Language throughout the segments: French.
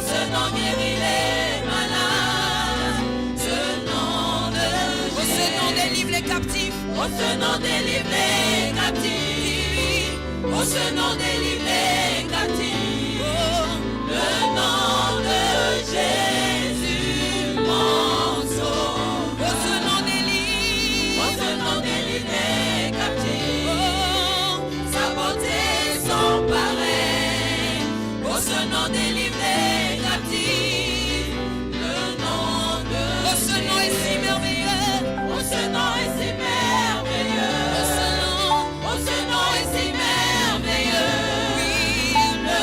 ce nom guérit les malades. Ce nom de Jésus. Ce nom délivre les captifs. Ce nom délivre les captifs. Ce nom délivre les captifs. Le nom de Jésus, mon sauveur. Ce nom délivre les captifs. Sa beauté sans pareil. Ce nom délivre les captifs. Le nom de ce nom est si merveilleux. Ce nom est si merveilleux. Ce nom est si merveilleux. Oui, le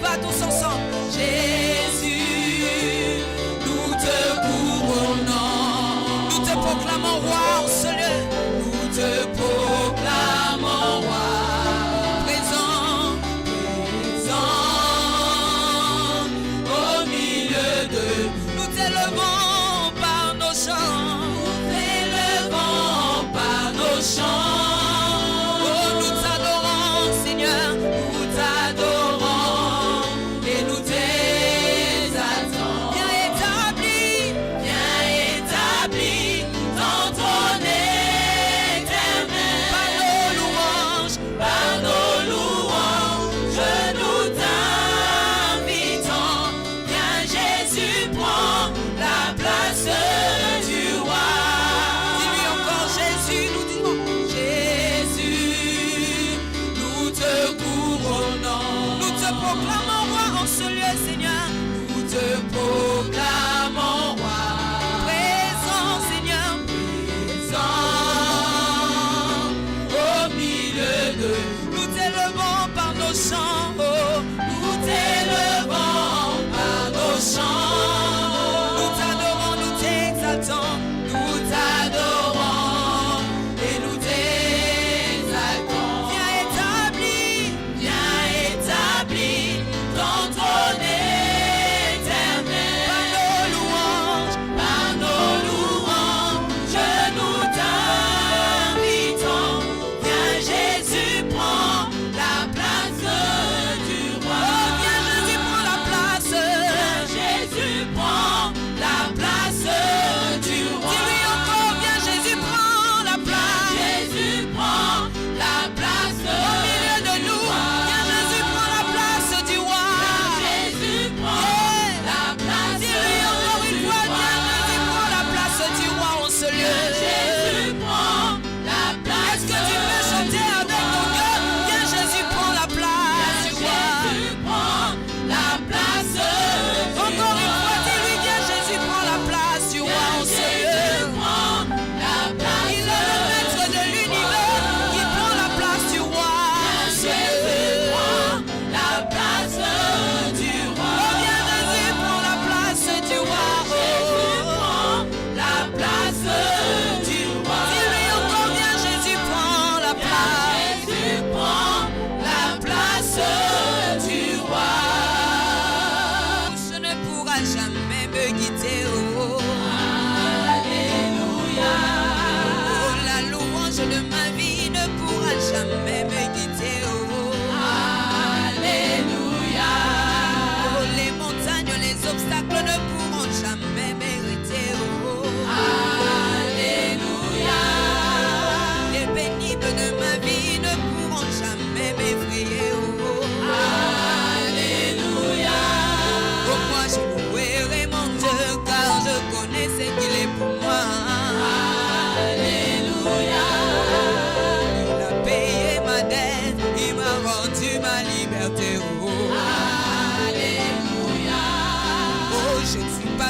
va tous ensemble. Jésus, nous te couronnons. Nous te proclamons roi en ce lieu. Nous te proclamons roi. Présent, présent au milieu de nous t'élevons par nos chants. Nous t'élevons par nos chants.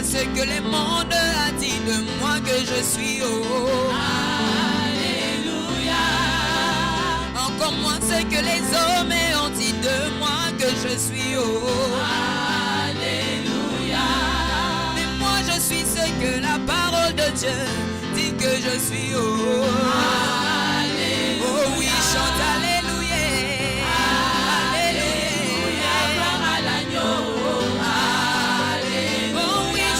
Ce que le monde a dit de moi que je suis, oh, alléluia. Encore moins ce que les hommes ont dit de moi que je suis, oh, alléluia. Mais moi je suis ce que la parole de Dieu dit que je suis, oh, alléluia. Oh oui, chante alléluia, alléluia, gloire à l'agneau. Alléluia,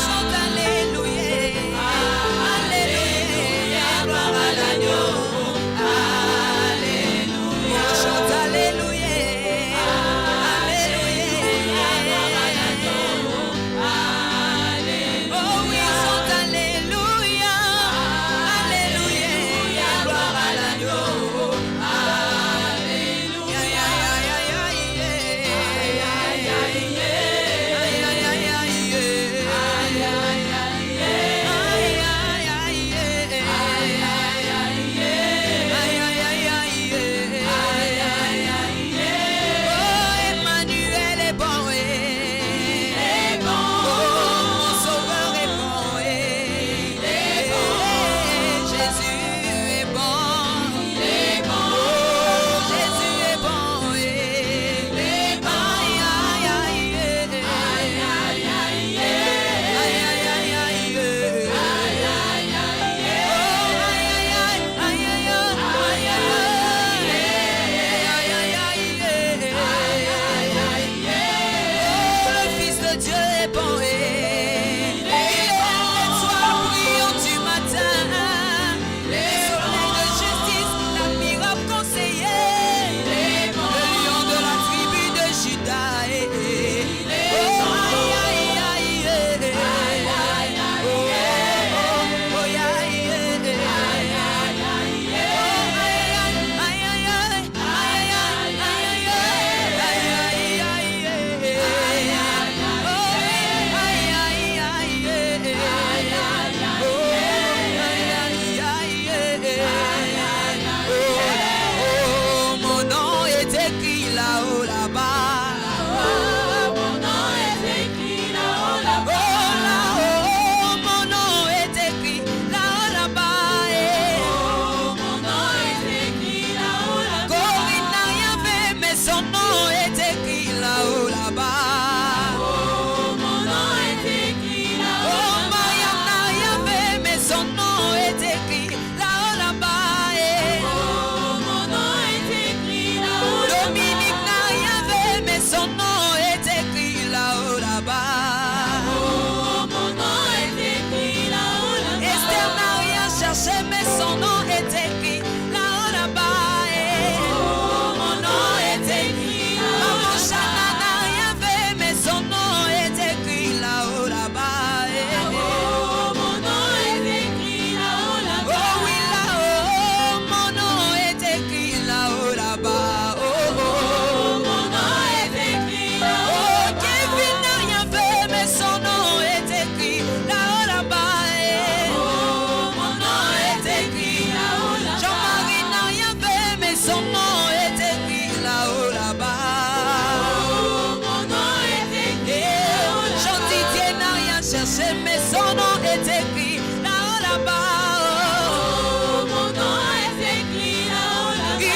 changé, mais son nom est écrit là-haut là-bas. Oh, mon nom est écrit là-haut là-bas. Qui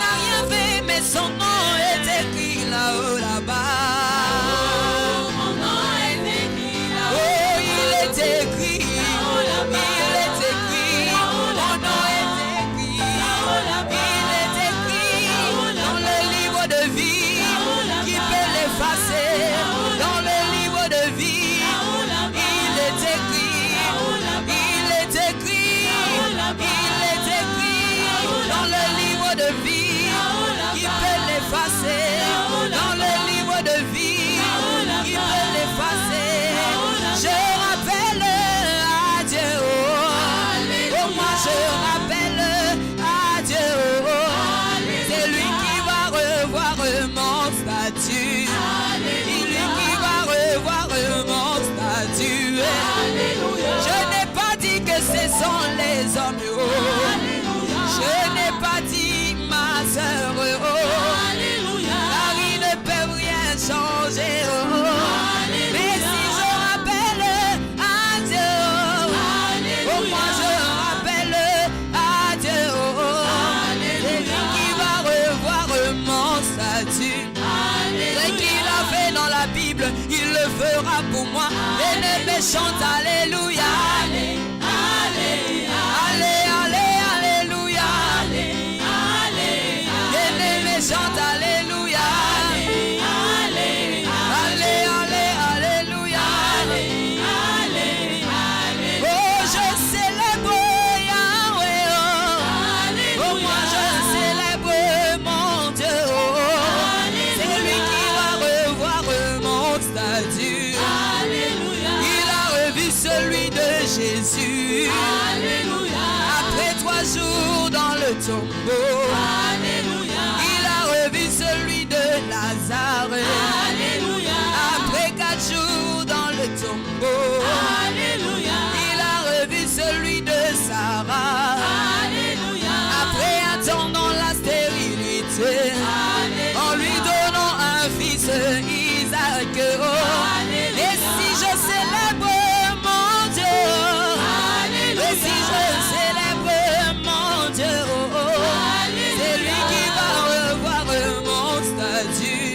n'a rien fait, mais son nom est écrit là-haut là-bas. Oh, mon nom est écrit là-haut. Oh, il est écrit. Il est écrit. Mon nom est écrit. Il est écrit dans le livre de vie. Qui peut l'effacer? Dans le livre de vie. Il est écrit. Il est écrit. Il est écrit dans le livre de vie. Qui peut l'effacer? Dans le livre de vie. Qui peut l'effacer? Je rappelle à Dieu. Oh, moi je rappelle à Dieu. C'est lui qui va revoir mon statut. C'est lui qui va revoir mon statut. Je n'ai pas dit que ce sont les hommes. Je n'ai pas dit ma soeur. Car ils ne peuvent rien changer. Mais si je rappelle à Dieu, oh, moi je rappelle à Dieu. C'est lui qui va revoir mon statut. Ce qu'il a fait dans la Bible, il le fera pour moi. Et les méchants, alléluia. Allez, allez, alléluia. Et les méchants, alléluia. Allez, allez, alléluia. Oh, je célèbre Yahweh. Oh, moi je célèbre mon Dieu. C'est lui qui va revoir mon statut. Il a revu celui de Jésus. Après 3 jours dans le tombeau. Il a revu celui de Lazare. Après 4 jours dans le tombeau. Il a revu celui de Sarah. Après un temps dans la stérilité. En lui donnant un fils, Isaac. Et si je célèbre mon Dieu, et si je célèbre mon Dieu, c'est lui qui va revoir mon statut.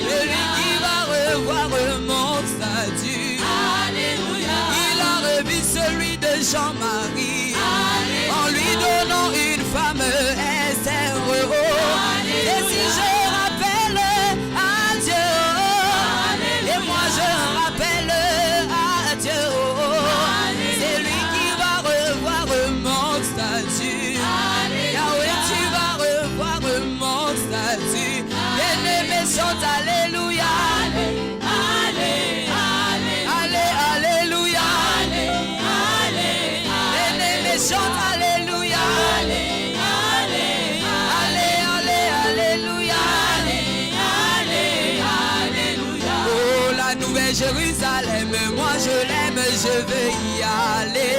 C'est lui qui va revoir mon statut. Il a revu celui de Jean-Marie. En lui donnant une femme, Esther. Et si je rappelle à Dieu, et moi je rappelle à Dieu, c'est lui qui va revoir mon statut. Yahweh, tu vas revoir mon statut. Bien-aimés chantent alléluia. Allez, alléluia. Bien-aimés chantent alléluia. Allez, alléluia. Oh, la nouvelle Jérusalem, moi je l'aime, je veux y aller.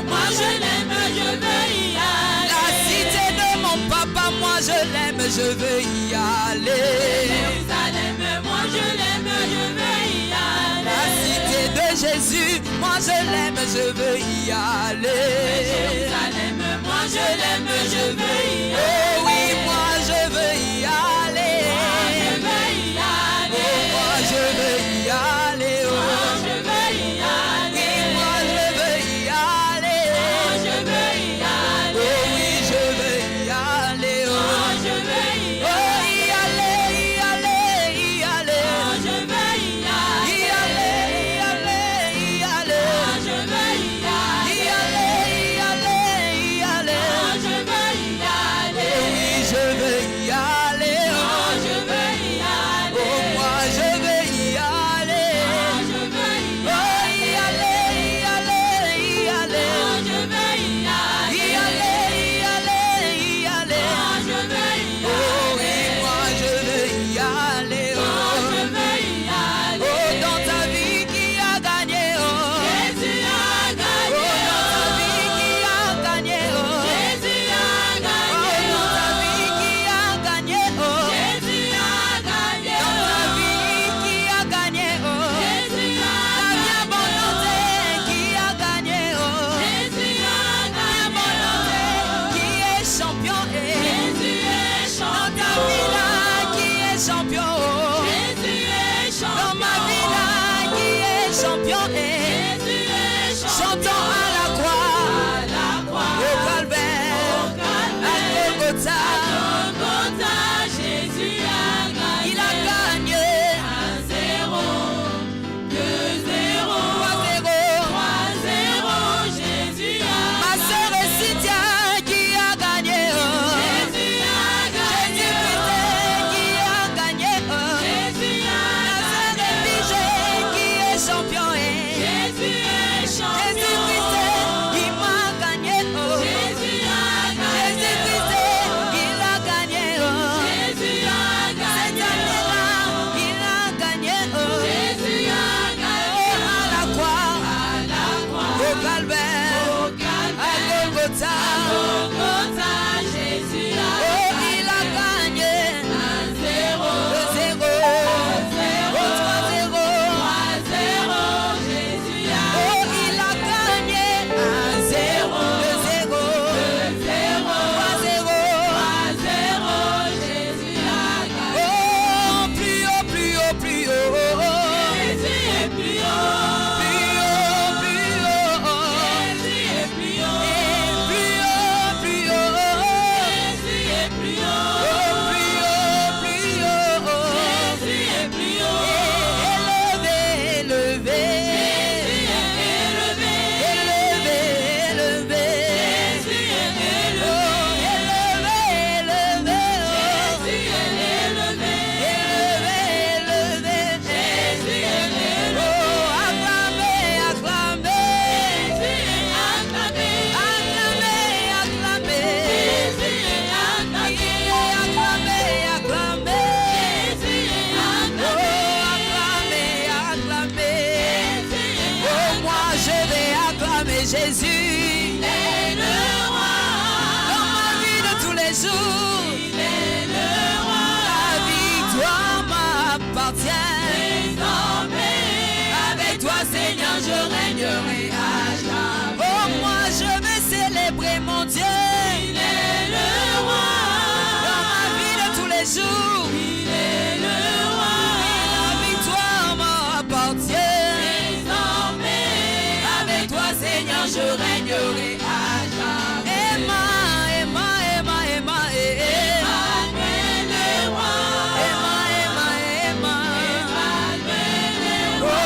Moi je l'aime, je veux y aller. La cité de mon papa, moi je l'aime, je veux y aller. Jérusalem, moi je l'aime, je veux y aller. La cité de Jésus, moi je l'aime, je veux y aller. Jérusalem, moi je l'aime, je veux y aller. Oh oui, moi je veux y aller. Je veux y aller. Oh, moi je veux y aller. Oh, Je veux y aller. oui, moi je veux y aller. Je veux y aller. Oh oui, je veux y aller. Oh, Je veux y oh, y aller, y aller, y aller. Je veux y aller. Y aller, y aller, y aller. Je veux y aller. Y aller, y aller, y aller. Je veux y aller. Oh oui, Jésus, il est le roi. Dans ma vie de tous les jours, il est le roi. La victoire m'appartient. Désormais, avec toi Seigneur, je régnerai à jamais. Oh, moi je vais célébrer mon Dieu. Il est le roi. Dans ma vie de tous les jours, il est le roi. La victoire m'appartient. Désormais, avec toi Seigneur, je régnerai à jamais. Emmanuel le roi. Emmanuel le roi.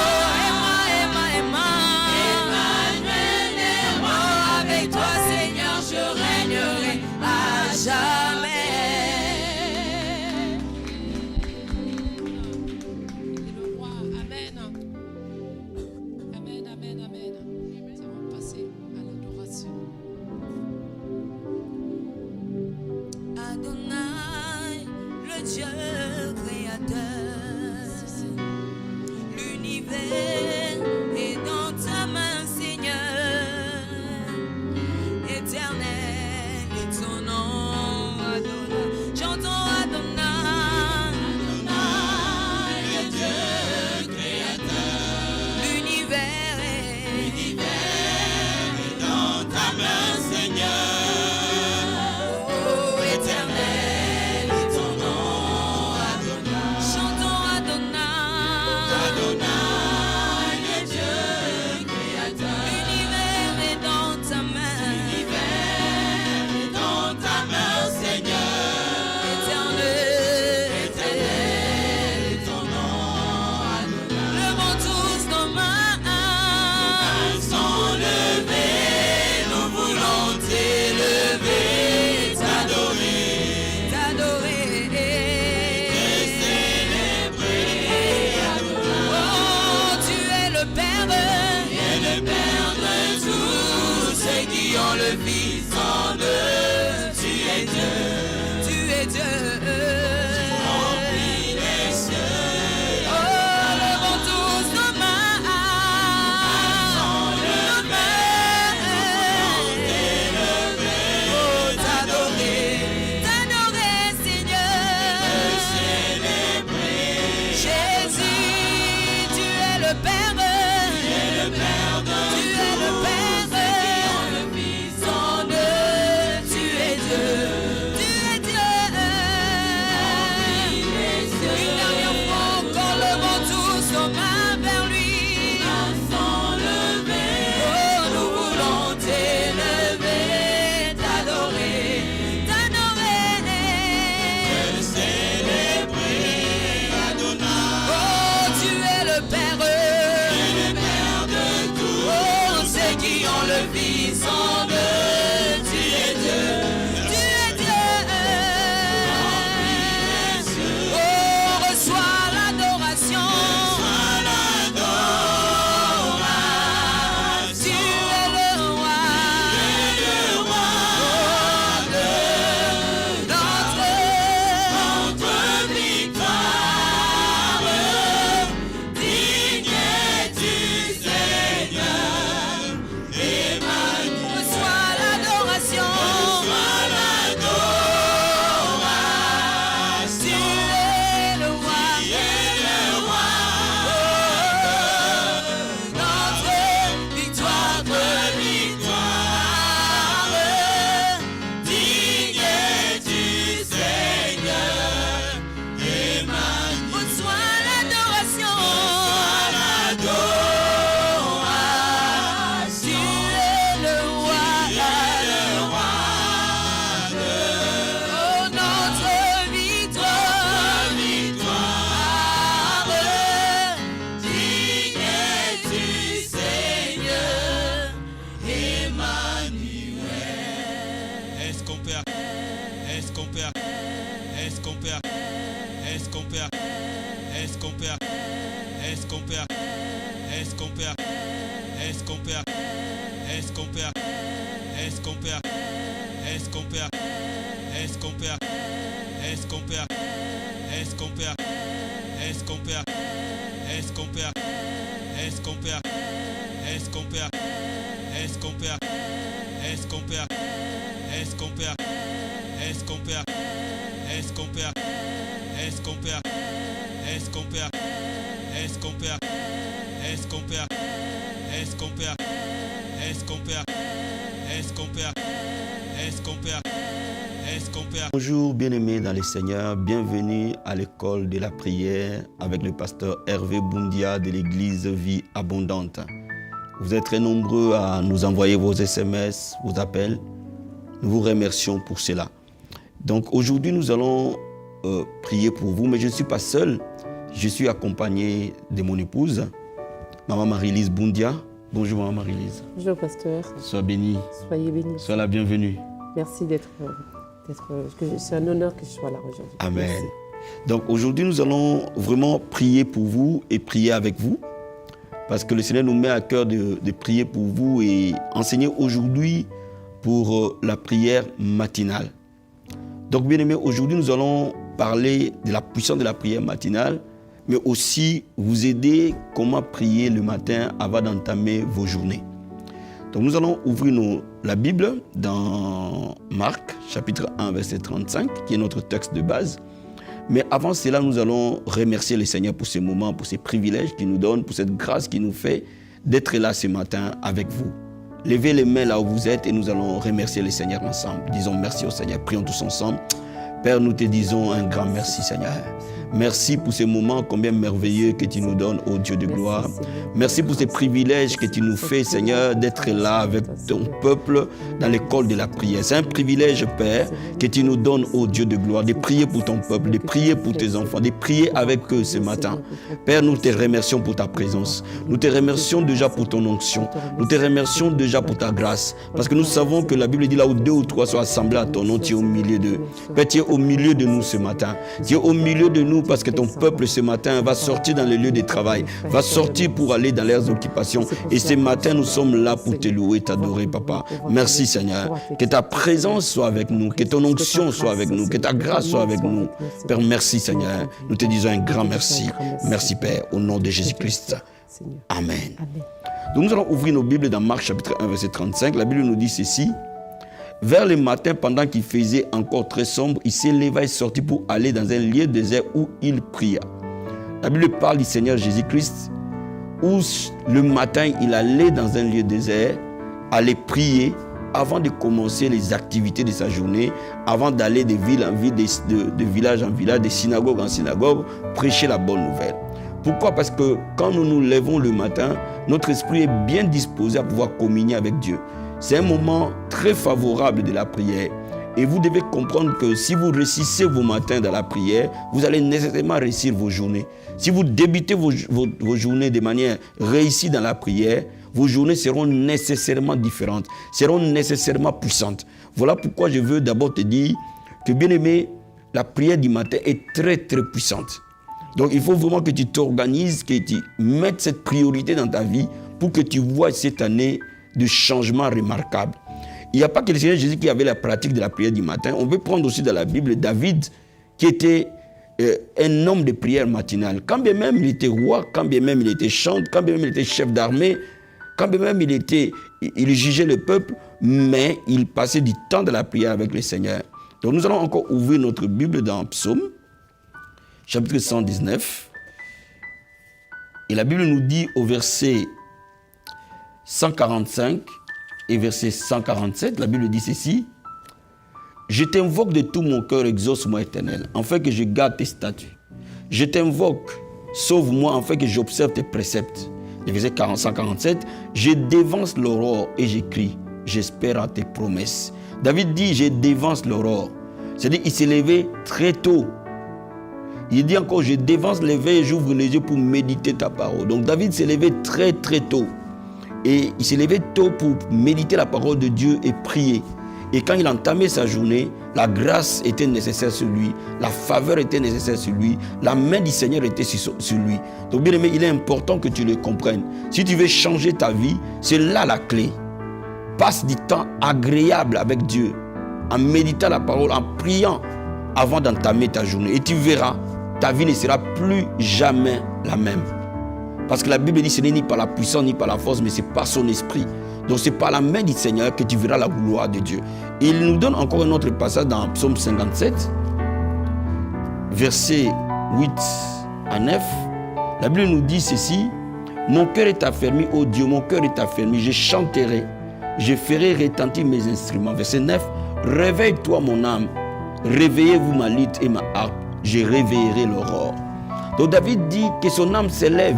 Emmanuel le roi. Avec toi Seigneur, je régnerai à jamais. Le roi, amen. Amen, amen, amen. Nous allons passer à l'adoration. Adonai, le Dieu créateur, l'univers est dans ta main, Seigneur. Éternel est ton nom, Adonai. J'entends Adonai, le Dieu créateur, l'univers est dans ta main, Seigneur. Oh, éternel est ton nom, Adonai. Chantons Adonai, le Dieu créateur. L'univers est dans ta main, Seigneur. Éternel est ton nom, Adonai. Levons tous nos mains, sont levées, nous voulons t'élever, t'adorer, te célébrer, Adonai. Oh, tu es le Père, de tous ceux qui ont le Fils en eux. Tu es Dieu, remplis les cieux. Oh, levons tous nos mains, oh, t'adorer, Seigneur, Jésus, tu es le Père, tu es le Père de en eux, tu es Dieu. Une dernière fois encore, levons tous nos mains vers lui. Oh, nous voulons t'élever, t'adorer, te célébrer, Adonai. Oh, tu es le Père, de tous ceux qui ont le Fils en eux. Tu es Dieu, Oh, reçois l'adoration. Tu es le roi, de notre victoire. Digne es-tu, Seigneur, Emmanuel. Reçois l'adoration. Tu es le roi, notre victoire. Digne es-tu, Seigneur, Emmanuel. Reçois l'adoration. Tu es le roi, oh, notre victoire. Digne es-tu, Seigneur, Emmanuel. Est-ce qu'on peut Est-ce qu'on peut, est-ce qu'on peut, est-ce qu'on peut, est-ce qu'on peut, est-ce qu'on peut, est-ce qu'on peut, est-ce qu'on peut, est-ce qu'on peut, est-ce qu'on peut, est-ce qu'on peut, est-ce qu'on peut, est-ce qu'on peut, est-ce qu'on peut, est-ce qu'on peut. Bonjour bien-aimés dans le Seigneur, bienvenue à l'école de la prière avec le pasteur Hervé Boundia de l'église Vie Abondante. Vous êtes très nombreux à nous envoyer vos SMS, vos appels. Nous vous remercions pour cela. Donc aujourd'hui, nous allons prier pour vous, mais je ne suis pas seul. Je suis accompagné de mon épouse, Maman Marie-Lise Boundia. Bonjour Maman Marie-Lise. Bonjour pasteur. Sois bénie. Soyez bénis. Sois la bienvenue. Merci c'est un honneur que je sois là aujourd'hui. Amen. Merci. Donc aujourd'hui, nous allons vraiment prier pour vous et prier avec vous. Parce que le Seigneur nous met à cœur de prier pour vous et enseigner aujourd'hui pour la prière matinale. Donc bien aimé, aujourd'hui nous allons parler de la puissance de la prière matinale, mais aussi vous aider comment prier le matin avant d'entamer vos journées. Donc nous allons ouvrir la Bible dans Marc, chapitre 1, verset 35, qui est notre texte de base. Mais avant cela, nous allons remercier le Seigneur pour ces moments, pour ces privilèges qu'il nous donne, pour cette grâce qu'il nous fait d'être là ce matin avec vous. Levez les mains là où vous êtes et nous allons remercier le Seigneur ensemble. Disons merci au Seigneur, prions tous ensemble. Père, nous te disons un grand merci Seigneur. Merci pour ces moments combien merveilleux que tu nous donnes, ô Dieu de gloire. Merci pour ces privilèges que tu nous fais, Seigneur, d'être là avec ton peuple dans l'école de la prière. C'est un privilège, Père, que tu nous donnes, ô Dieu de gloire, de prier pour ton peuple, de prier pour tes enfants, de prier avec eux ce matin. Père, nous te remercions pour ta présence. Nous te remercions déjà pour ton onction. Nous te remercions déjà pour ta grâce. Parce que nous savons que la Bible dit là où 2 ou 3 sont assemblés à ton nom, tu es au milieu d'eux. Père, tu es au milieu de nous ce matin. Tu es au milieu de nous parce que ton peuple ce matin va sortir dans les lieux de travail, va sortir pour aller dans leurs occupations. Et ce matin, nous sommes là pour te louer, t'adorer, Papa. Merci Seigneur. Que ta présence soit avec nous, que ton onction soit avec nous, que ta grâce soit avec nous. Père, merci Seigneur. Nous te disons un grand merci. Merci Père, au nom de Jésus-Christ. Amen. Donc nous allons ouvrir nos Bibles dans Marc chapitre 1, verset 35. La Bible nous dit ceci. Vers le matin, pendant qu'il faisait encore très sombre, il s'éleva et sortit pour aller dans un lieu désert où il pria. La Bible parle du Seigneur Jésus-Christ, où le matin, il allait dans un lieu désert, aller prier avant de commencer les activités de sa journée, avant d'aller de ville en ville, de village en village, de synagogue en synagogue, prêcher la bonne nouvelle. Pourquoi? Parce que quand nous nous levons le matin, notre esprit est bien disposé à pouvoir communier avec Dieu. C'est un moment très favorable de la prière. Et vous devez comprendre que si vous réussissez vos matins dans la prière, vous allez nécessairement réussir vos journées. Si vous débutez vos journées de manière réussie dans la prière, vos journées seront nécessairement différentes, seront nécessairement puissantes. Voilà pourquoi je veux d'abord te dire que, bien aimé, la prière du matin est très très puissante. Donc il faut vraiment que tu t'organises, que tu mettes cette priorité dans ta vie pour que tu vois cette année de changements remarquables. Il n'y a pas que le Seigneur Jésus qui avait la pratique de la prière du matin. On peut prendre aussi dans la Bible David, qui était un homme de prière matinale. Quand bien même il était roi, quand bien même il était chantre, quand bien même il était chef d'armée, quand bien même il jugeait le peuple, mais il passait du temps de la prière avec le Seigneur. Donc nous allons encore ouvrir notre Bible dans Psaume, chapitre 119. Et la Bible nous dit au verset 145 et verset 147, la Bible dit ceci. Je t'invoque de tout mon cœur, exauce-moi éternel, afin que je garde tes statuts. Je t'invoque, sauve-moi, afin que j'observe tes préceptes. Le verset 147, je dévance l'aurore et j'écris, j'espère en tes promesses. David dit, je dévance l'aurore. C'est-à-dire, il s'est levé très tôt. Il dit encore, je dévance l'éveil et j'ouvre les yeux pour méditer ta parole. Donc David s'est levé très très tôt. Et il s'est levé tôt pour méditer la parole de Dieu et prier. Et quand il entamait sa journée, la grâce était nécessaire sur lui, la faveur était nécessaire sur lui, la main du Seigneur était sur lui. Donc bien aimé, il est important que tu le comprennes. Si tu veux changer ta vie, c'est là la clé. Passe du temps agréable avec Dieu, en méditant la parole, en priant avant d'entamer ta journée. Et tu verras, ta vie ne sera plus jamais la même. Parce que la Bible dit ce n'est ni par la puissance ni par la force, mais c'est par son esprit. Donc c'est par la main du Seigneur que tu verras la gloire de Dieu. Et il nous donne encore un autre passage dans Psaume 57, versets 8 à 9. La Bible nous dit ceci: mon cœur est affermi, ô Dieu, mon cœur est affermi, je chanterai, je ferai retentir mes instruments. Verset 9, réveille-toi mon âme, réveillez-vous ma lutte et ma harpe, je réveillerai l'aurore. Donc David dit que son âme s'élève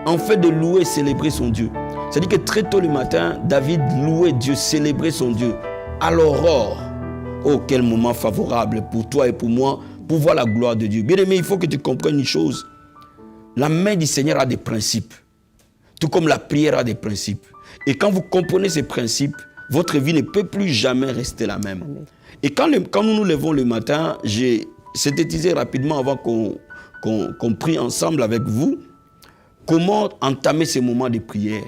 en fait de louer et célébrer son Dieu. C'est-à-dire que très tôt le matin, David louait Dieu, célébrait son Dieu. À l'aurore, oh quel moment favorable pour toi et pour moi, pour voir la gloire de Dieu. Bien aimé, il faut que tu comprennes une chose. La main du Seigneur a des principes, tout comme la prière a des principes. Et quand vous comprenez ces principes, votre vie ne peut plus jamais rester la même. Amen. Et quand nous nous levons le matin, j'ai synthétisé rapidement avant qu'on prie ensemble avec vous, comment entamer ces moments de prière.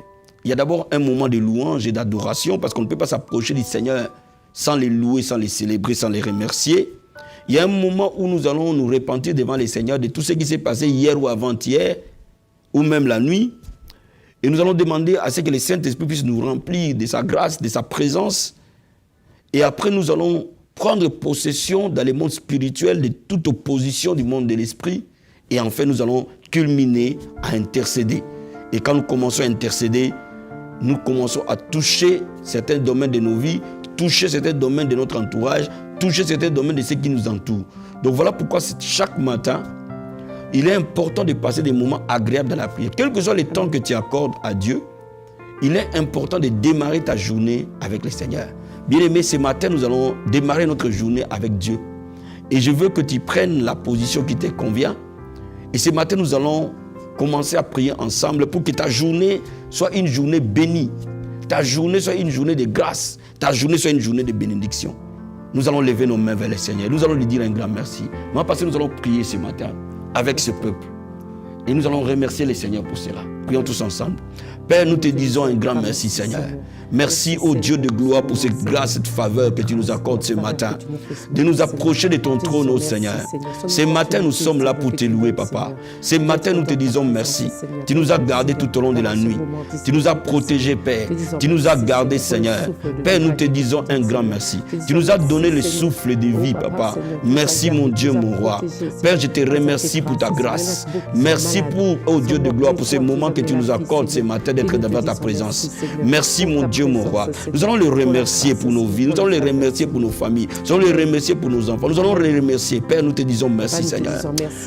Il y a d'abord un moment de louange et d'adoration, parce qu'on ne peut pas s'approcher du Seigneur sans les louer, sans les célébrer, sans les remercier. Il y a un moment où nous allons nous repentir devant le Seigneur de tout ce qui s'est passé hier ou avant-hier, ou même la nuit. Et nous allons demander à ce que le Saint-Esprit puisse nous remplir de sa grâce, de sa présence. Et après, nous allons prendre possession dans le monde spirituel de toute opposition du monde de l'esprit. Et enfin, nous allons culminer à intercéder. Et quand nous commençons à intercéder, nous commençons à toucher certains domaines de nos vies, toucher certains domaines de notre entourage, toucher certains domaines de ceux qui nous entourent. Donc voilà pourquoi chaque matin, il est important de passer des moments agréables dans la prière. Quel que soit le temps que tu accordes à Dieu, il est important de démarrer ta journée avec le Seigneur. Bien aimé, ce matin, nous allons démarrer notre journée avec Dieu. Et je veux que tu prennes la position qui te convient. Et ce matin, nous allons commencer à prier ensemble pour que ta journée soit une journée bénie. Ta journée soit une journée de grâce. Ta journée soit une journée de bénédiction. Nous allons lever nos mains vers le Seigneur. Nous allons lui dire un grand merci. Moi, parce que nous allons prier ce matin avec ce peuple. Et nous allons remercier le Seigneur pour cela. Prions tous ensemble. Père, nous te disons un grand merci, Seigneur. Merci, ô Dieu de gloire, pour cette grâce, cette faveur que tu nous accordes ce matin. De nous approcher de ton trône, ô Seigneur. Ce matin, nous sommes là pour te louer, Papa. Ce matin, nous te disons merci. Tu nous as gardés tout au long de la nuit. Tu nous as protégés, Père. Tu nous as gardés, Seigneur. Père, nous te disons un grand merci. Tu nous as donné le souffle de vie, Papa. Merci, mon Dieu, mon roi. Père, je te remercie pour ta grâce. Merci pour, ô Dieu de gloire, pour ces moments que tu nous accordes ce matin d'être devant ta présence. Merci, mon Dieu, mon roi. Nous allons le remercier pour nos vies. Nous allons le remercier pour nos familles. Nous allons le remercier pour nos enfants. Nous allons le remercier. Père, nous te disons merci, Seigneur.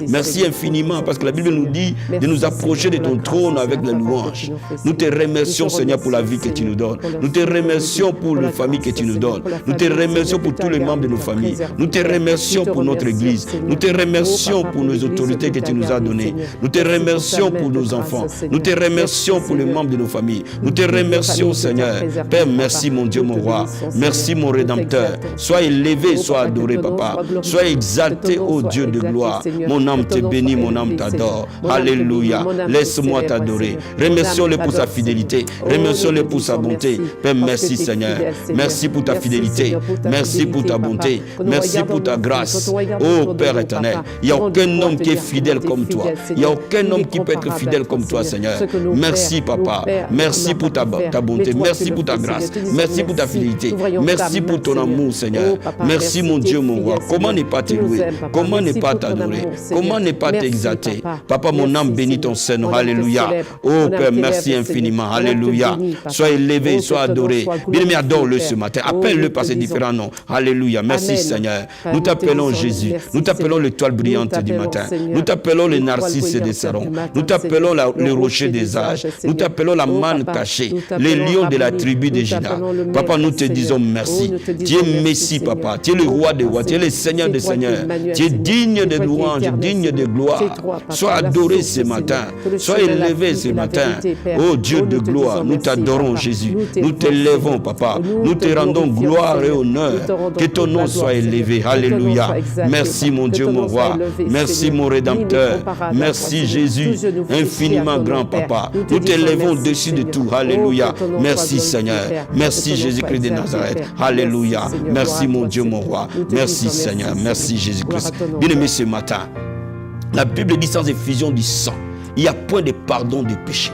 Merci infiniment, parce que la Bible nous dit de nous approcher de ton trône avec la louange. Nous te remercions, Seigneur, pour la vie que tu nous donnes. Nous te remercions pour les familles que tu nous donnes. Nous te remercions pour tous les membres de nos familles. Nous te remercions pour notre Église. Nous te remercions pour nos autorités que tu nous as données. Nous te remercions pour nos enfants. Nous te remercions pour les membres de nos familles. Nous te remercions, Seigneur. Père, merci, mon Dieu, mon roi. Merci, mon Rédempteur. Sois élevé, sois adoré, Papa. Sois exalté, ô Dieu de gloire. Mon âme te bénit, mon âme t'adore. Alléluia. Laisse-moi t'adorer. Remercions-le pour sa fidélité. Remercions-le pour sa bonté. Père, merci, Seigneur. Merci pour ta fidélité. Merci pour ta bonté. Merci pour ta grâce. Ô Père éternel, il n'y a aucun homme qui est fidèle comme toi. Il n'y a aucun homme qui peut être fidèle comme toi, Seigneur. Merci, Papa. Merci pour ta bonté. Merci pour ta grâce. Merci pour ta fidélité. Merci pour ton amour, Seigneur. Merci, mon Dieu, mon roi. Comment ne pas te louer? Comment ne pas t'adorer? Comment ne pas t'exalter? Papa, mon âme bénit ton Seigneur. Alléluia. Oh Père, merci infiniment. Alléluia. Sois élevé, sois adoré. Bien-aimé, adore-le ce matin. Appelle-le par ses différents noms. Alléluia. Merci, Seigneur. Nous t'appelons Jésus. Nous t'appelons l'étoile brillante du matin. Nous t'appelons le narcisse des Sarons. Nous t'appelons le rocher des âges. Nous t'appelons la manne cachée. Les lions de la tribu de Juda. Papa, nous te disons merci. Tu es Messie, Papa. Tu es le roi des rois. Tu es le Seigneur des seigneurs. Tu es digne de louange, digne de gloire. Sois adoré ce matin. Sois élevé ce matin. Oh Dieu de gloire, nous t'adorons, Jésus. Nous t'élèvons, Papa. Nous te rendons gloire et honneur. Que ton nom soit élevé. Alléluia. Merci, mon Dieu, mon roi. Merci, mon Rédempteur. Merci, Jésus. Infiniment grand, Papa. Nous t'élèvons au-dessus de tout. Alléluia. Merci, Seigneur. Merci, Jésus-Christ de Nazareth. Alléluia. Merci, mon Dieu, mon roi. Merci, Seigneur. Merci, Jésus-Christ. Bien-aimé, ce matin, la Bible dit sans effusion du sang, il n'y a point de pardon de péché.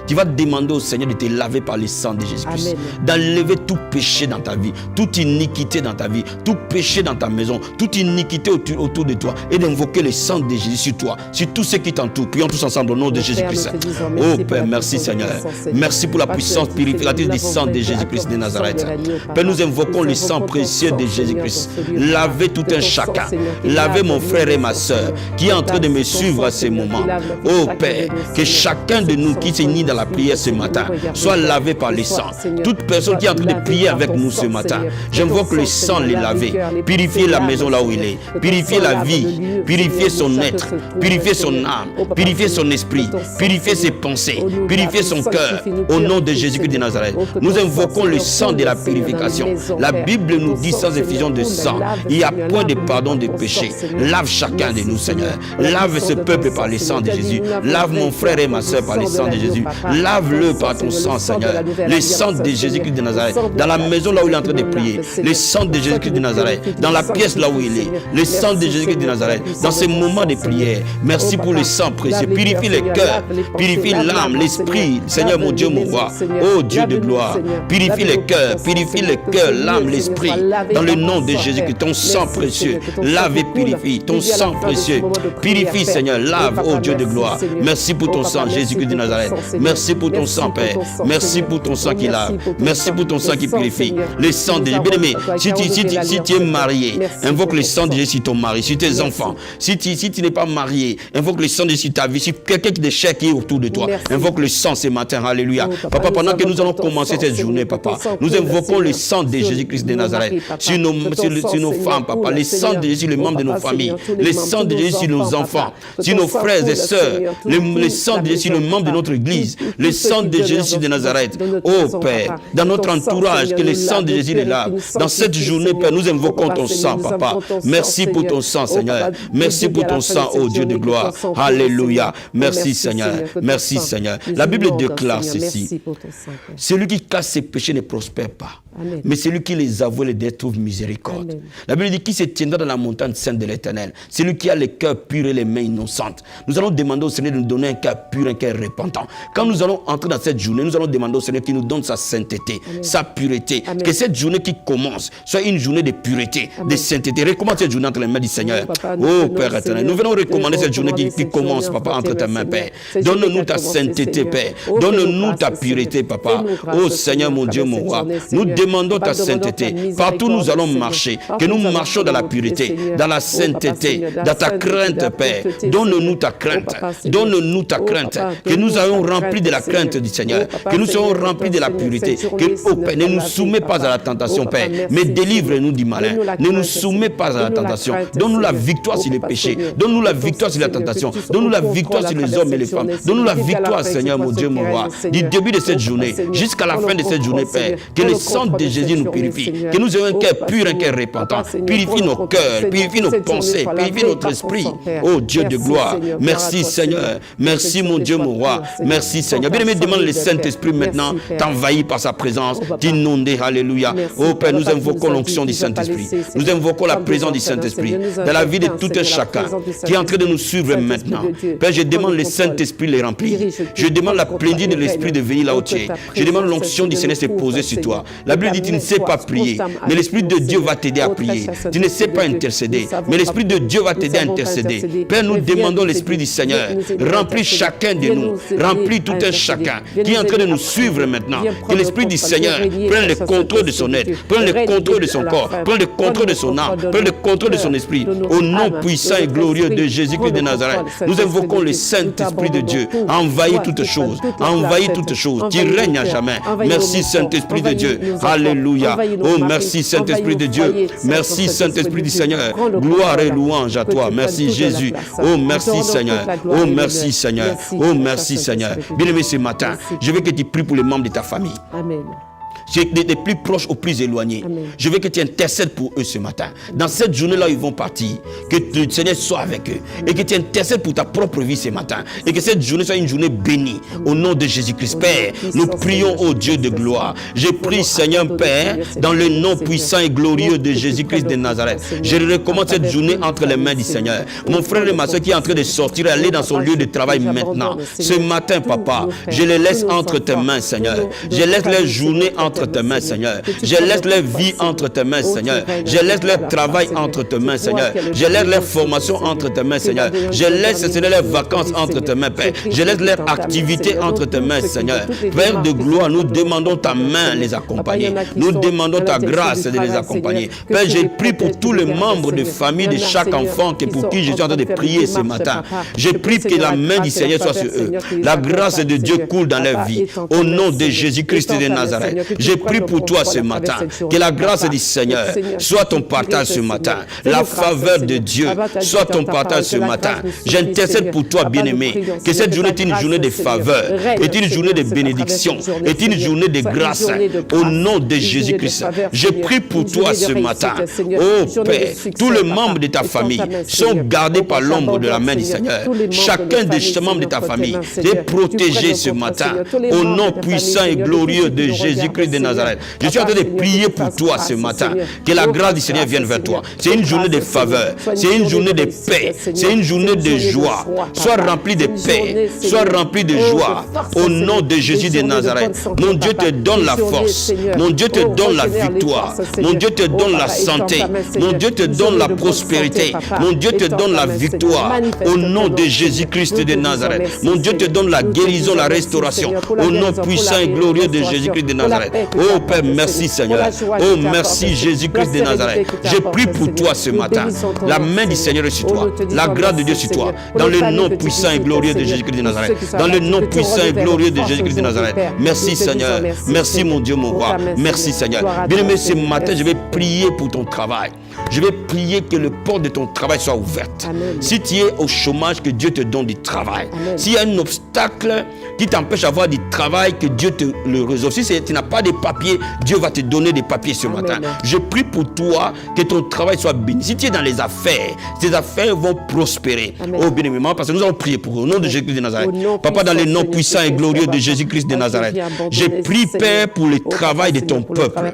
Tu vas demander au Seigneur de te laver par le sang de Jésus-Christ. D'enlever tout péché dans ta vie, toute iniquité dans ta vie, tout péché dans ta maison, toute iniquité autour de toi. Et d'invoquer le sang de Jésus sur toi, sur tous ceux qui t'entourent. Prions tous ensemble au nom de Jésus-Christ. Oh Père, merci Seigneur. Merci pour la puissance purificatrice du sang de Jésus-Christ de Nazareth. Père, nous invoquons le sang précieux de Jésus-Christ. Lavez tout un chacun. Lavez mon frère et ma soeur qui est en train de me suivre à ce moment. Oh Père, que chacun de nous qui s'est mis dans la prière ce matin soit lavé par le sang. Toute personne qui est en train de prier avec nous ce matin, j'invoque le sang les laver, purifier la maison là où il est, purifier la vie, purifier son être, purifier son âme, purifier son esprit, purifier ses pensées, purifier son cœur. Au nom de Jésus-Christ de Nazareth, nous invoquons le sang de la purification. La Bible nous dit sans effusion de sang, il n'y a point de pardon de péché. Lave chacun de nous, Seigneur. Lave ce peuple par le sang de Jésus. Lave mon frère et ma soeur par le sang de Jésus. Lave-le par ton sang, Seigneur. Le sang de Jésus-Christ de Nazareth. Dans la maison là où il est en train de prier. Le sang de Jésus-Christ de Nazareth. Dans la pièce là où il est. Le sang de Jésus-Christ de Nazareth. Dans ces moments de prière. Merci pour le sang précieux. Purifie les cœurs. Purifie l'âme, l'esprit. Seigneur mon Dieu, mon roi. Oh Dieu de gloire. Purifie les cœurs. Purifie les cœurs, l'âme, l'esprit. Dans le nom de Jésus-Christ. Ton sang précieux. Lave et purifie. Ton sang précieux. Purifie, Seigneur. Lave, oh Dieu de gloire. Merci pour ton sang, Jésus-Christ de Nazareth. Merci pour ton sang, Père. Merci pour ton sang qui lave. Merci pour ton sang qui purifie. Le sang de Jésus. Bien-aimé, si tu es marié, invoque le sang de Jésus sur ton mari, sur tes enfants. Si tu n'es pas marié, invoque le sang de Jésus sur ta vie, sur quelqu'un qui est autour de toi. Invoque le sang ce matin. Alléluia. Papa, pendant que nous allons commencer cette journée, papa, nous invoquons le sang de Jésus-Christ de Nazareth sur nos femmes, papa. Le sang de Jésus sur les membres de nos familles. Le sang de Jésus sur nos enfants, sur nos frères et sœurs. Le sang de Jésus sur les membres de notre église. Le sang de Jésus de Nazareth. Oh Père, dans notre entourage, que le sang de Jésus est là. Dans cette journée, Père, nous invoquons ton sang, papa. Merci pour ton sang, Seigneur. Merci pour ton sang, oh Dieu de gloire. Alléluia. Merci, Seigneur. Merci, Seigneur. La Bible déclare ceci. Celui qui cache ses péchés ne prospère pas. Amen. Mais celui qui les avoue les trouve miséricorde. Amen. La Bible dit qui se tiendra dans la montagne sainte de l'Éternel. Celui qui a le cœur pur et les mains innocentes. Nous allons demander au Seigneur de nous donner un cœur pur, un cœur repentant. Quand nous allons entrer dans cette journée, nous allons demander au Seigneur qu'il nous donne sa sainteté, Amen. Sa pureté. Amen. Que cette journée qui commence soit une journée de pureté, Amen. De sainteté. Recommande cette journée entre les mains du Seigneur. Oh Père éternel, nous venons recommander cette journée qui commence, Papa, entre tes mains, Père. Donne-nous ta sainteté, Père. Donne-nous ta pureté, Papa. Oh Seigneur, mon Dieu, mon roi. Nous demandons ta sainteté. Partout nous allons marcher, que nous marchions dans la pureté, dans la sainteté, dans ta crainte, Père. Donne-nous ta crainte. Donne-nous ta crainte. Que nous ayons rempli de la crainte du Seigneur. Que nous soyons remplis de la pureté. Que, oh Père, ne nous soumets pas à la tentation, Père, mais délivre-nous du malin. Ne nous soumets pas à la tentation. Donne-nous la victoire sur les péchés. Donne-nous la victoire sur la tentation. Donne-nous la victoire sur les hommes et les femmes. Donne-nous la victoire, Seigneur, mon Dieu, mon roi. Du début de cette journée jusqu'à la fin de cette journée, Père. Que le sang de Jésus nous purifie. Que nous ayons un cœur pur, un cœur repentant. Purifie nos cœurs, purifie nos pensées, purifie notre esprit. Oh Dieu de gloire. Merci Seigneur. Merci mon Dieu, mon roi. Merci Seigneur. Bien-aimé, demande le Saint-Esprit maintenant t'envahir par sa présence, t'inonder. Alléluia. Oh Père, nous invoquons l'onction du Saint-Esprit. Nous invoquons la présence du Saint-Esprit dans la vie de tout un chacun qui est en train de nous suivre maintenant. Père, je demande le Saint-Esprit les remplir. Je demande la plénitude de l'Esprit de venir là où tu es. Je demande l'onction du Seigneur se poser sur toi. La Bible dit tu ne sais pas prier, mais l'Esprit de Dieu va t'aider à prier. Tu ne sais pas intercéder, mais l'Esprit de Dieu va t'aider à intercéder. Père, nous demandons l'Esprit du Seigneur. Remplis chacun de nous. Remplis tout un chacun qui est en train de nous suivre maintenant. Que l'Esprit du Seigneur prenne le contrôle de son être, prenne le contrôle de son corps, prenne le contrôle de son âme, prenne le contrôle de son esprit. Au nom puissant et glorieux de Jésus-Christ de Nazareth, nous invoquons le Saint-Esprit de Dieu. Envahis toutes choses. Envahis toutes choses. Tu règnes à jamais. Merci Saint-Esprit de Dieu. Alléluia. Oh, merci Saint-Esprit de Dieu. Merci Saint-Esprit du Seigneur. Gloire et louange à toi. Merci Jésus. Oh, merci Seigneur. Oh, merci Seigneur. Oh, merci Seigneur. Bien-aimé, ce matin, je veux que tu pries pour les membres de ta famille. Amen. des plus proches aux plus éloignés. Amen. Je veux que tu intercèdes pour eux ce matin. Dans cette journée-là, ils vont partir. Que le Seigneur soit avec eux. Et que tu intercèdes pour ta propre vie ce matin. Et que cette journée soit une journée bénie. Au nom de Jésus-Christ. Père, nous prions au Dieu de gloire. Je prie, Seigneur Père, dans le nom puissant et glorieux de Jésus-Christ de Nazareth. Je recommande cette journée entre les mains du Seigneur. Mon frère et ma soeur qui est en train de sortir et aller dans son lieu de travail maintenant. Ce matin, papa, je les laisse entre tes mains, Seigneur. Je laisse leur journée entre tes mains, Seigneur. Je laisse leur vie entre tes mains, Seigneur. Je laisse leur travail entre tes mains, Seigneur. Je laisse leur formation entre tes mains, Seigneur. Je laisse, Seigneur, leurs vacances entre tes mains, Père. Je laisse leur activité entre tes mains, Seigneur. Père de gloire, nous demandons ta main les accompagner. Nous demandons ta grâce de les accompagner. Père, je prie pour tous les membres de famille de chaque enfant pour qui je suis en train de prier ce matin. Je prie que la main du Seigneur soit sur eux. La grâce de Dieu coule dans leur vie. Au nom de Jésus-Christ de Nazareth. Je prie pour toi ce matin. Que la grâce du Seigneur soit ton partage ce matin. La faveur de Dieu soit ton partage ce matin. J'intercède pour toi, bien-aimé. Que cette journée est une journée de faveur, est une journée de bénédiction, est une journée de grâce. Au nom de Jésus-Christ. Je prie pour toi ce matin. Oh Père, tous les membres de ta famille sont gardés par l'ombre de la main du Seigneur. Chacun des membres de ta famille est protégé ce matin. Au nom puissant et glorieux de Jésus-Christ de Nazareth. Je suis en train de prier pour toi ce matin. Que la grâce du Seigneur vienne vers toi. C'est une journée de faveur. C'est une journée de paix. C'est une journée de joie. Sois rempli de paix. Sois rempli de joie. Au nom de Jésus de Nazareth. Mon Dieu te donne la force. Mon Dieu te donne la victoire. Mon Dieu te donne la santé. Mon Dieu te donne la prospérité. Mon Dieu te donne la victoire. Au nom de Jésus-Christ de Nazareth. Mon Dieu te donne la guérison, la restauration. Au nom puissant et glorieux de Jésus-Christ de Nazareth. Oh Père, merci Seigneur. Oh merci Jésus-Christ de Nazareth. Je prie pour toi ce matin. La main du Seigneur est sur toi. La grâce de Dieu sur toi. Dans le nom puissant et glorieux de Jésus-Christ de Nazareth. Dans le nom puissant et glorieux de Jésus-Christ de Nazareth. Merci Seigneur. Merci mon Dieu, mon roi. Merci Seigneur. Bien-aimé, ce matin, je vais prier pour ton travail. Je vais prier que le porte de ton travail soit ouverte. Amen. Si tu es au chômage, que Dieu te donne du travail. S'il y a un obstacle qui t'empêche d'avoir du travail, que Dieu te le résolve. Si tu n'as pas de papiers, Dieu va te donner des papiers ce matin. Je prie pour toi que ton travail soit béni. Si tu es dans les affaires, tes affaires vont prospérer. Amen. Oh bien aimé, parce que nous allons prier pour eux. Au nom de Jésus-Christ de Nazareth. Papa, dans le nom puissant et glorieux de Jésus-Christ de Nazareth, je prie, Père, pour le travail de ton peuple.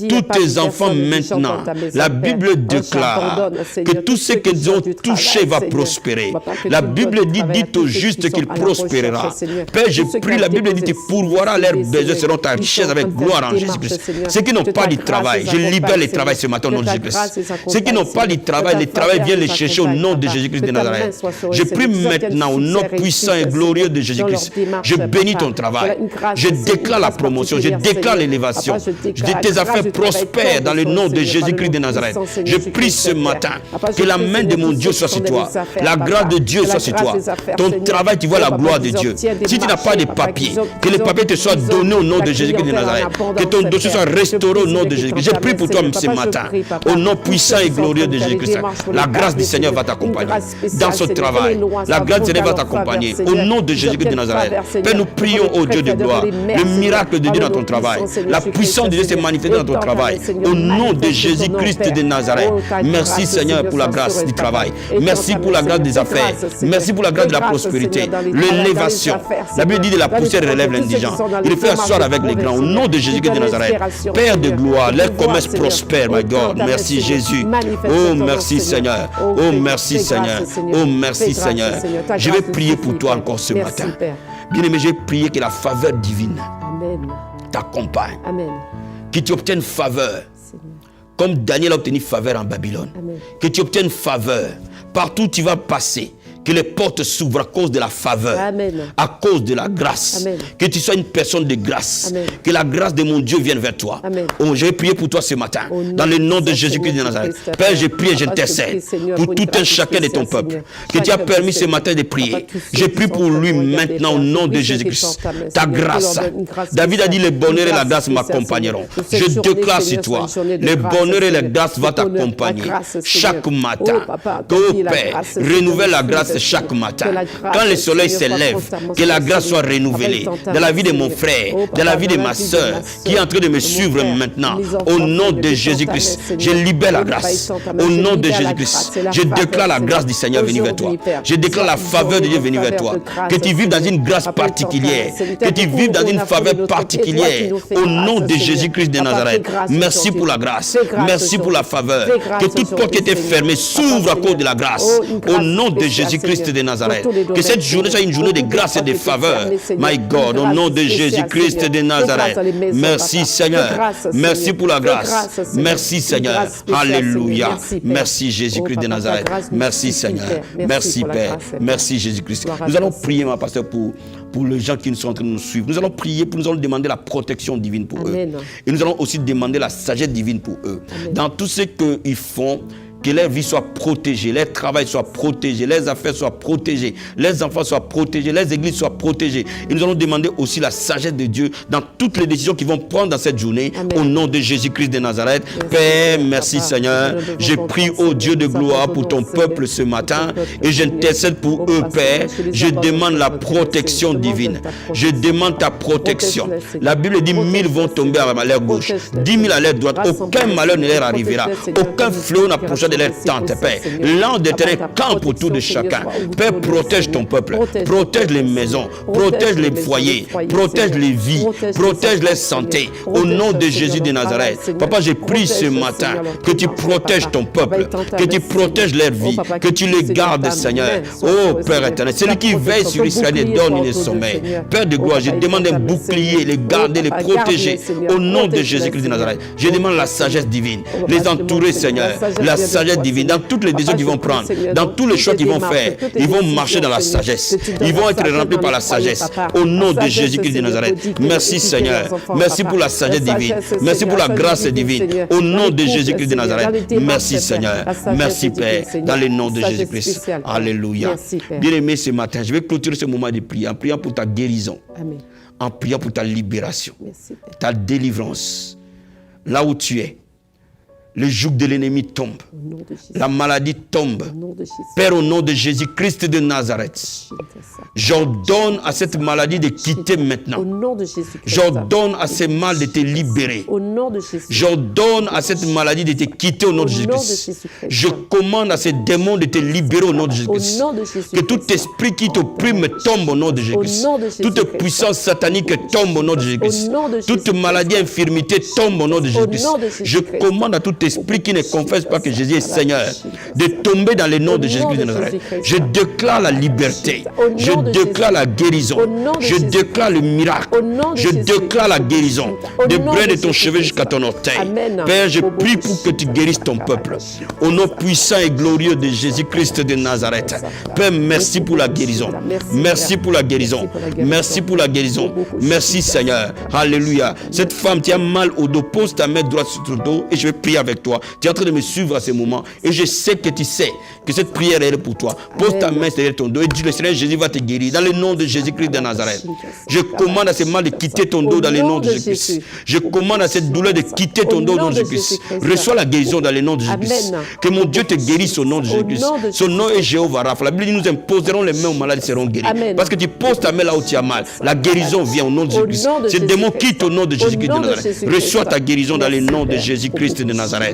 Tous tes enfants maintenant, la Bible déclare que tout ce qu'ils ont touché va prospérer. La Bible dit au juste qu'il prospérera. Père, je prie, la Bible dit que tu pourvoiras leurs besoins selon ta richesse avec gloire en Jésus-Christ. Ceux qui n'ont pas de travail, je libère le travail ce matin au nom de Jésus-Christ. Ceux qui n'ont pas de travail, le travail vient les chercher au nom de Jésus-Christ de Nazareth. Je prie maintenant au nom puissant et glorieux de Jésus-Christ. Je bénis ton travail. Je déclare la promotion. Je déclare l'élévation. Tes affaires prospèrent dans le nom de Jésus-Christ de Nazareth. Je prie ce matin que la main de mon Dieu soit sur toi. La grâce de Dieu soit sur toi. Ton travail, tu vois la gloire de Dieu. Si tu n'as pas de papiers, que les papiers te soient donnés au nom de Jésus-Christ de Nazareth. Que ton dossier soit restauré au nom de Jésus-Christ. Je prie pour toi ce matin. Au nom puissant et glorieux de Jésus-Christ. La grâce du Seigneur va t'accompagner dans ce travail. La grâce du Seigneur va t'accompagner. Au nom de Jésus-Christ de Nazareth. Père, nous prions au Dieu de gloire. Le miracle de Dieu dans ton travail. La puissance de Dieu s'est manifestée dans ton travail. Au nom de Jésus-Christ de Nazareth. Merci Seigneur pour la grâce du travail. Merci pour la grâce des affaires. Merci pour la grâce de la prospérité. L'élévation. La Bible dit de la poussière relève l'indigent. Il fait asseoir avec les grands. Au nom de Jésus-Christ de Nazareth. Père de gloire, leur commerce prospère, my God. Merci Jésus. Oh merci Seigneur. Oh merci Seigneur. Oh merci Seigneur. Je vais prier pour toi encore ce matin. Bien-aimé, je vais prier que la faveur divine t'accompagne. Que tu obtiennes faveur. Comme Daniel a obtenu faveur en Babylone. Amen. Que tu obtiennes faveur. Partout où tu vas passer. Que les portes s'ouvrent à cause de la faveur. Amen. À cause de la grâce. Amen. Que tu sois une personne de grâce. Amen. Que la grâce de mon Dieu vienne vers toi. Oh, je vais prier pour toi ce matin. Dans le nom de Jésus-Christ de Nazareth. Père, je prie et j'intercède pour tout un chacun de ton peuple. Que tu as permis ce matin de prier. Je prie pour lui maintenant au nom de Jésus-Christ. Ta grâce. David a dit le bonheur et la grâce m'accompagneront. Je déclare sur toi. Le bonheur et la grâce vont t'accompagner chaque matin. Que, oh Père, renouvelle la grâce grâce chaque matin. Quand le soleil s'élève, que la grâce soit renouvelée dans la vie de mon frère, dans la vie de ma soeur, qui est en train de me suivre maintenant. Au nom de Jésus-Christ, je libère la grâce. Au nom de Jésus-Christ, je déclare la grâce du Seigneur venue vers toi. Je déclare la faveur de Dieu venue vers toi. Que tu vives dans une grâce particulière. Que tu vives dans une faveur particulière. Au nom de Jésus-Christ de Nazareth. Merci pour la grâce. Merci pour la faveur. Que toute porte qui était fermée s'ouvre à cause de la grâce. Au nom de Jésus-Christ de Nazareth. Que cette journée soit une journée de grâce et de faveur. My God, au nom de Jésus-Christ de Nazareth. Merci Seigneur. Merci pour la grâce. Merci Seigneur. Alléluia. Merci Jésus-Christ de Nazareth. Merci Seigneur. Merci Père. Merci Jésus-Christ. Nous allons prier, ma pasteur, pour les gens qui sont en train de nous suivre. Nous allons prier, nous allons demander la protection divine pour eux. Et nous allons aussi demander la sagesse divine pour eux. Dans tout ce qu'ils font, que leur vie soit protégée, leur travail soit protégé, leurs affaires soient protégées, leurs enfants soient protégés, leurs églises soient protégées. Et nous allons demander aussi la sagesse de Dieu dans toutes les décisions qu'ils vont prendre dans cette journée. Au nom de Jésus-Christ de Nazareth. Père, merci Seigneur. Je prie au Dieu de gloire pour ton peuple ce matin et j'intercède pour eux, Père. Je demande la protection divine. Je demande ta protection. La Bible dit 1000 vont tomber à leur gauche, 10 000 à leur droite. Aucun malheur ne leur arrivera. Aucun fléau n'approchera de leur tente, Père. L'ange de terre campe autour de chacun. Père, protège ton peuple. Protège les maisons. Protège les foyers. Protège les vies. Protège les santé. Au nom de Jésus de Nazareth. Papa, je prie ce matin que tu protèges ton peuple. Que tu protèges leur vie. Que tu les gardes, Seigneur. Oh, Père éternel. Celui qui veille sur Israël et donne le sommeil. Père de gloire, je demande un bouclier, les garder, les protéger. Au nom de Jésus-Christ de Nazareth. Je demande la sagesse divine. Les entourer, Seigneur. La sagesse divine, dans toutes les décisions qu'ils vont prendre, dans tous les choix qu'ils vont faire, ils vont marcher dans la sagesse. Ils vont être remplis par la sagesse. Au nom de Jésus-Christ de Nazareth. Merci Seigneur. Merci pour la sagesse divine. Merci pour la grâce divine. Au nom de Jésus-Christ de Nazareth. Merci Seigneur. Merci Père. Dans le nom de Jésus-Christ. Alléluia. Bien-aimé, ce matin, je vais clôturer ce moment de prière en priant pour ta guérison. En priant pour ta libération. Ta délivrance. Là où tu es. Le joug de l'ennemi tombe. La maladie tombe. Père, au nom de Jésus-Christ de Nazareth, j'ordonne à cette maladie de quitter maintenant. J'ordonne à ce mal de te libérer. J'ordonne à cette maladie de te quitter au nom de Jésus-Christ. Je commande à ces démons de te libérer au nom de Jésus-Christ. Que tout esprit qui t'opprime tombe au nom de Jésus-Christ. Toute puissance satanique tombe au nom de Jésus-Christ. Toute maladie, infirmité tombe au nom de Jésus-Christ. Je commande à tout esprit qui ne confesse pas que Jésus est Seigneur de tomber dans le nom de Jésus-Christ de Nazareth. Je déclare la liberté. Je déclare la guérison. Je déclare le miracle. Je déclare la guérison. De brin de ton cheveu jusqu'à ton orteil. Père, je prie pour que tu guérisses ton peuple. Au nom puissant et glorieux de Jésus-Christ de Nazareth. Père, merci pour la guérison. Merci pour la guérison. Merci pour la guérison. Merci Seigneur. Alléluia. Cette femme qui a mal au dos, pose ta main droite sur ton dos et je vais prier avec toi. Tu es en train de me suivre à ce moment et je sais que tu sais que cette prière est pour toi. Pose ta main derrière ton dos et dis le Seigneur Jésus va te guérir dans le nom de Jésus-Christ de Nazareth. Je commande à ce mal de quitter ton dos dans le nom de Jésus-Christ. Je commande à cette douleur de quitter ton dos au nom de Jésus-Christ. Reçois la guérison dans le nom de Jésus-Christ. Que mon Dieu te guérisse au nom de Jésus-Christ. Son nom est Jéhovah Rapha. La Bible dit nous imposerons les mains aux malades et seront guéris. Parce que tu poses ta main là où tu as mal. La guérison vient au nom de Jésus-Christ. Ces démons quittent au nom de Jésus-Christ de Nazareth. Reçois ta guérison dans le nom de Jésus-Christ de Nazareth.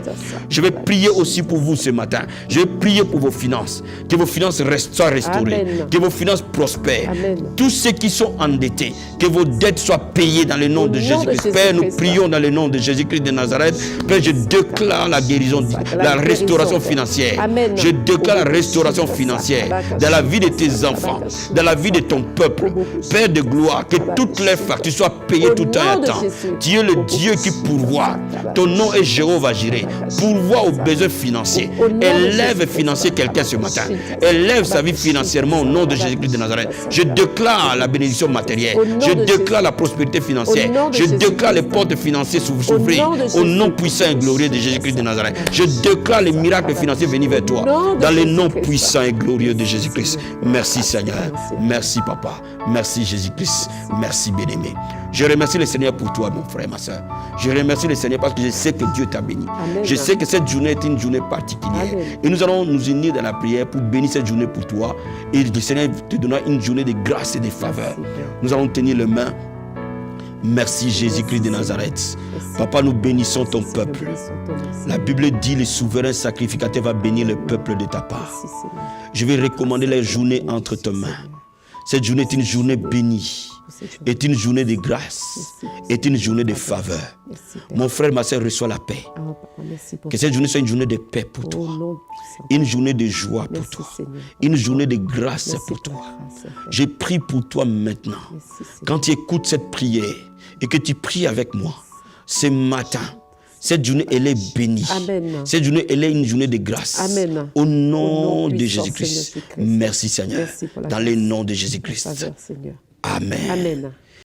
Je vais prier aussi pour vous ce matin. Je vais prier pour vos finances. Que vos finances soient restaurées. Que vos finances prospèrent. Tous ceux qui sont endettés, que vos dettes soient payées dans le nom de Jésus-Christ. Père, nous prions dans le nom de Jésus-Christ de Nazareth. Père, je déclare la guérison, la restauration financière. Je déclare la restauration financière dans la vie de tes enfants, dans la vie de ton peuple. Père de gloire, que toutes les factures soient payées tout temps et à temps. Tu es le Dieu qui pourvoit. Ton nom est Jéhovah Jireh. Pourvoit aux besoins financiers. Élève financier quelqu'un ce matin. Élève sa vie financièrement au nom de Jésus-Christ de Nazareth. Je déclare la bénédiction matérielle. Je déclare la prospérité financière. Je déclare les portes financières s'ouvrir au nom puissant et glorieux de Jésus-Christ de Nazareth. Je déclare les miracles financiers venir vers toi dans le nom puissant et glorieux de Jésus-Christ. Merci Seigneur. Merci Papa. Merci Jésus-Christ. Merci bien-aimé. Je remercie le Seigneur pour toi, mon frère, ma soeur. Je remercie le Seigneur parce que je sais que Dieu t'a béni. Amen. Je sais que cette journée est une journée particulière. Amen. Et nous allons nous unir dans la prière pour bénir cette journée pour toi. Et le Seigneur te donnera une journée de grâce et de faveur. Nous allons tenir les mains. Merci Jésus-Christ de Nazareth. Papa, nous bénissons ton peuple. La Bible dit le souverain sacrificateur va bénir le peuple de ta part. Je vais recommander la journée entre tes mains. Cette journée est une journée bénie, est une journée de grâce, est une journée de faveur. Mon frère, ma soeur, reçois la paix. Que cette journée soit une journée de paix pour toi, une journée de joie pour toi, une journée de grâce pour toi. Je prie pour toi maintenant. Quand tu écoutes cette prière et que tu pries avec moi, ce matin, cette journée, elle est bénie. Amen. Cette journée, elle est une journée de grâce. Amen. Au nom de puissant Jésus-Christ. Seigneur Jésus-Christ. Merci Seigneur. Merci pour la Dans grâce le nom de et Jésus-Christ. faveur, Seigneur. Amen. Amen.